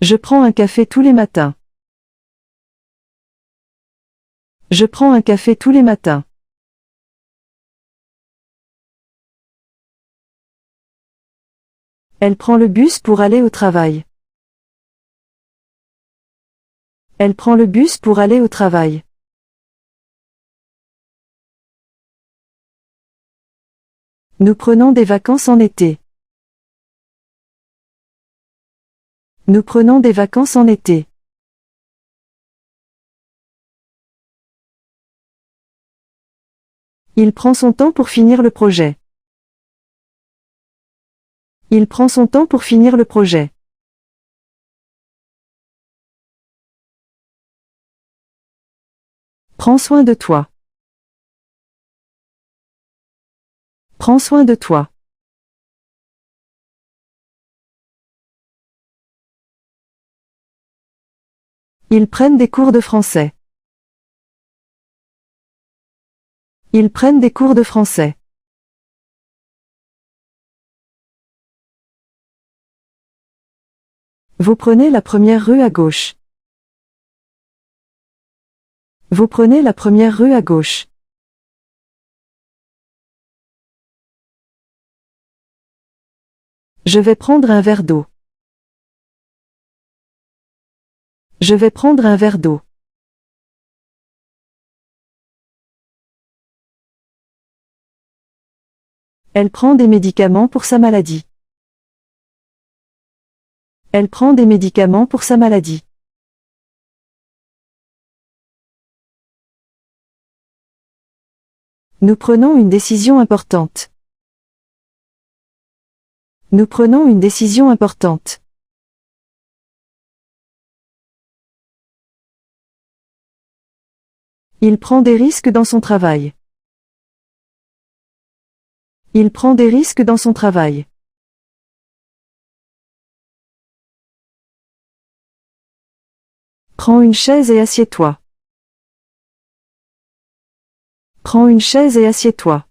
Je prends un café tous les matins. Je prends un café tous les matins. Elle prend le bus pour aller au travail. Elle prend le bus pour aller au travail. Nous prenons des vacances en été. Nous prenons des vacances en été. Il prend son temps pour finir le projet. Il prend son temps pour finir le projet. Prends soin de toi. Prends soin de toi. Ils prennent des cours de français. Ils prennent des cours de français. Vous prenez la première rue à gauche. Vous prenez la première rue à gauche. Je vais prendre un verre d'eau. Je vais prendre un verre d'eau. Elle prend des médicaments pour sa maladie. Elle prend des médicaments pour sa maladie. Nous prenons une décision importante. Nous prenons une décision importante. Il prend des risques dans son travail. Il prend des risques dans son travail. Prends une chaise et assieds-toi. Prends une chaise et assieds-toi.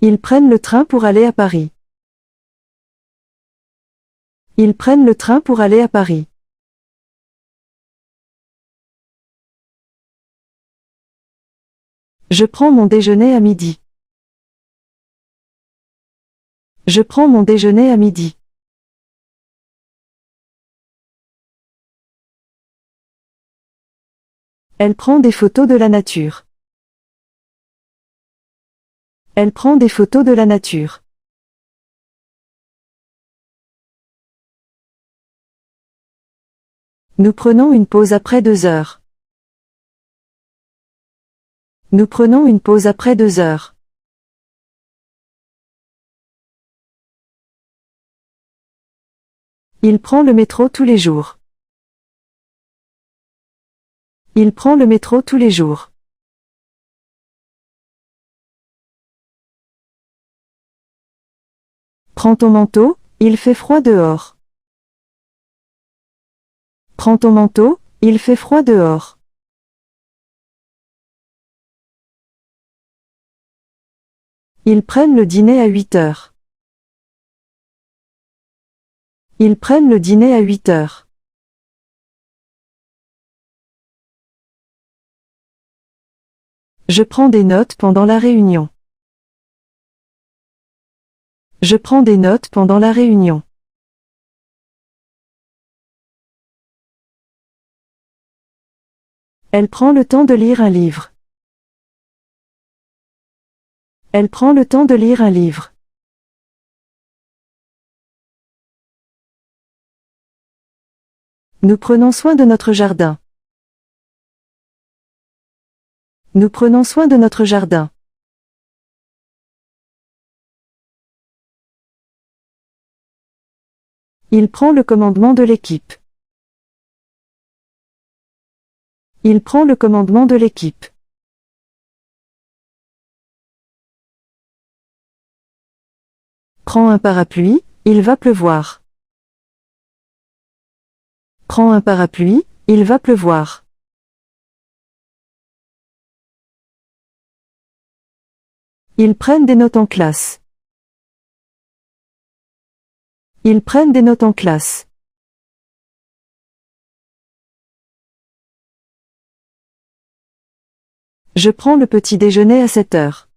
Ils prennent le train pour aller à Paris. Ils prennent le train pour aller à Paris. Je prends mon déjeuner à midi. Je prends mon déjeuner à midi. Elle prend des photos de la nature. Elle prend des photos de la nature. Nous prenons une pause après 2 heures. Nous prenons une pause après 2 heures. Il prend le métro tous les jours. Il prend le métro tous les jours. Prends ton manteau, il fait froid dehors. Prends ton manteau, il fait froid dehors. Ils prennent le dîner à 8 heures. Ils prennent le dîner à 8 heures. Je prends des notes pendant la réunion. Je prends des notes pendant la réunion. Elle prend le temps de lire un livre. Elle prend le temps de lire un livre. Nous prenons soin de notre jardin. Nous prenons soin de notre jardin. Il prend le commandement de l'équipe. Il prend le commandement de l'équipe. Prends un parapluie, il va pleuvoir. Prends un parapluie, il va pleuvoir. Ils prennent des notes en classe. Ils prennent des notes en classe. Je prends le petit déjeuner à 7 heures.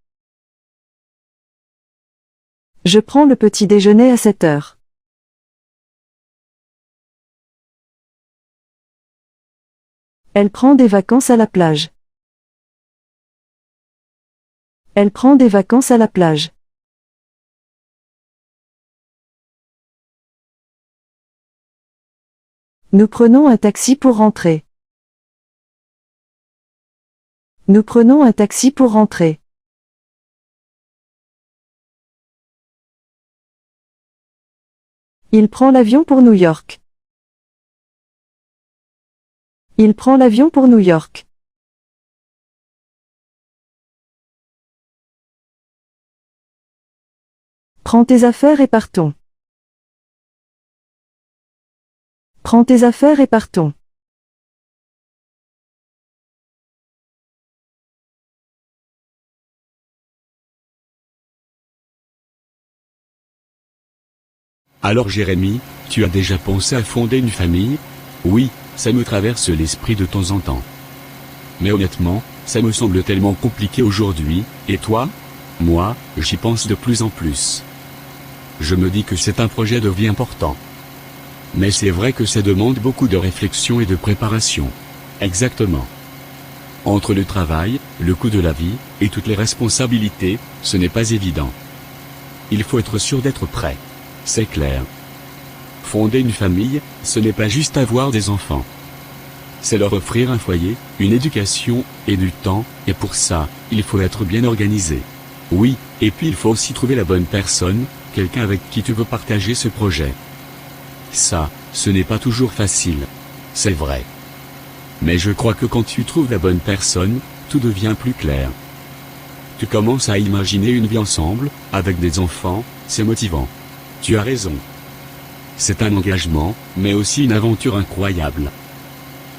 Je prends le petit déjeuner à 7 heures. Elle prend des vacances à la plage. Elle prend des vacances à la plage. Nous prenons un taxi pour rentrer. Nous prenons un taxi pour rentrer. Il prend l'avion pour New York. Il prend l'avion pour New York. Prends tes affaires et partons. Prends tes affaires et partons. Alors Jérémy, tu as déjà pensé à fonder une famille? Oui, ça me traverse l'esprit de temps en temps. Mais honnêtement, ça me semble tellement compliqué aujourd'hui, et toi? Moi, j'y pense de plus en plus. Je me dis que c'est un projet de vie important. Mais c'est vrai que ça demande beaucoup de réflexion et de préparation. Exactement. Entre le travail, le coût de la vie, et toutes les responsabilités, ce n'est pas évident. Il faut être sûr d'être prêt. C'est clair. Fonder une famille, ce n'est pas juste avoir des enfants. C'est leur offrir un foyer, une éducation, et du temps, et pour ça, il faut être bien organisé. Oui, et puis il faut aussi trouver la bonne personne, quelqu'un avec qui tu veux partager ce projet. Ça, ce n'est pas toujours facile. C'est vrai. Mais je crois que quand tu trouves la bonne personne, tout devient plus clair. Tu commences à imaginer une vie ensemble, avec des enfants, c'est motivant. Tu as raison. C'est un engagement, mais aussi une aventure incroyable.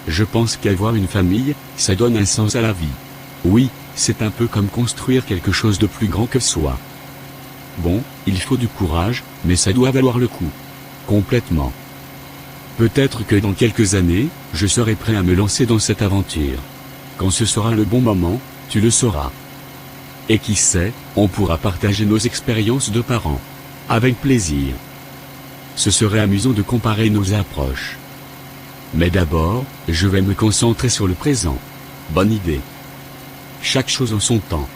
Je pense qu'avoir une famille, ça donne un sens à la vie. Oui, c'est un peu comme construire quelque chose de plus grand que soi. Bon, il faut du courage, mais ça doit valoir le coup. Complètement. Peut-être que dans quelques années, je serai prêt à me lancer dans cette aventure. Quand ce sera le bon moment, tu le sauras. Et qui sait, on pourra partager nos expériences de parents. Avec plaisir. Ce serait amusant de comparer nos approches. Mais d'abord, je vais me concentrer sur le présent. Bonne idée. Chaque chose en son temps.